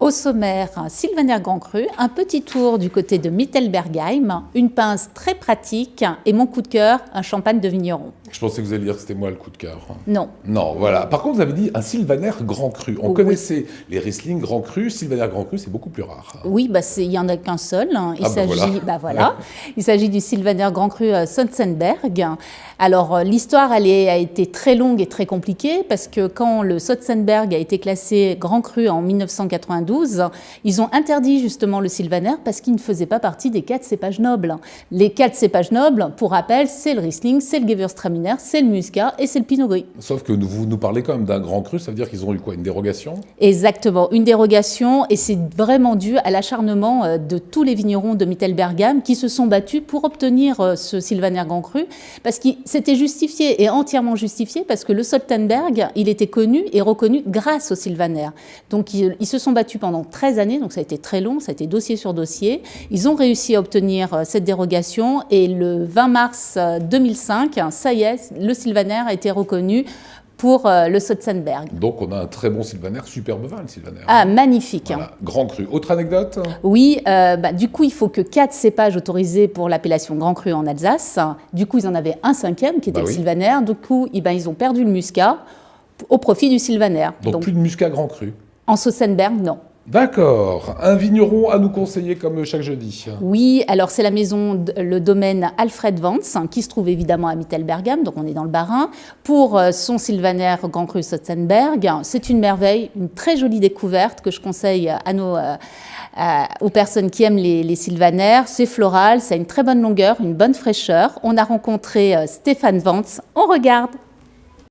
Au sommaire, un Sylvaner Grand Cru, un petit tour du côté de Mittelbergheim, une pince très pratique et mon coup de cœur, un champagne de vigneron. Je pensais que vous alliez dire que c'était moi le coup de cœur. Non. Non, voilà. Par contre, vous avez dit un Sylvaner Grand Cru. On Oui. connaissait les Riesling Grand Cru. Sylvaner Grand Cru, c'est beaucoup plus rare. Oui, il n'y en a qu'un seul. Voilà. Il s'agit du Sylvaner Grand Cru Sotsenberg. Alors, l'histoire, a été très longue et très compliquée parce que quand le Sotsenberg a été classé Grand Cru en 1992, ils ont interdit justement le Sylvaner parce qu'il ne faisait pas partie des 4 cépages nobles. Les 4 cépages nobles, pour rappel, c'est le Riesling, c'est le Gewürztraminer, c'est le Muscat et c'est le Pinot Gris. Sauf que vous nous parlez quand même d'un Grand Cru, ça veut dire qu'ils ont eu quoi, une dérogation? Exactement, une dérogation, et c'est vraiment dû à l'acharnement de tous les vignerons de Mittelbergheim qui se sont battus pour obtenir ce Sylvaner Grand Cru, parce que c'était justifié et entièrement justifié parce que le Sotsenberg, il était connu et reconnu grâce au Sylvaner. Donc ils se sont battus pendant 13 années, donc ça a été très long, ça a été dossier sur dossier. Ils ont réussi à obtenir cette dérogation et le 20 mars 2005, ça y est, le Sylvaner a été reconnu pour le Sotsenberg. Donc on a un très bon Sylvaner, superbe vin le Sylvaner. Ah, magnifique. Voilà. Grand Cru. Autre anecdote? Oui, du coup il faut que 4 cépages autorisés pour l'appellation Grand Cru en Alsace. Du coup ils en avaient un 5e qui était le Sylvaner. Du coup ils ont perdu le Muscat au profit du Sylvaner. Donc plus de Muscat Grand Cru? En Sotsenberg, non. D'accord. Un vigneron à nous conseiller comme chaque jeudi? Oui, alors c'est la maison, le domaine Alfred Vance, qui se trouve évidemment à Mittelbergheim, donc on est dans le Bas-Rhin. Pour son Sylvaner Grand Cru Sotsenberg, c'est une merveille, une très jolie découverte que je conseille aux personnes qui aiment les Sylvaner. C'est floral, ça a une très bonne longueur, une bonne fraîcheur. On a rencontré Stéphane Vance, on regarde.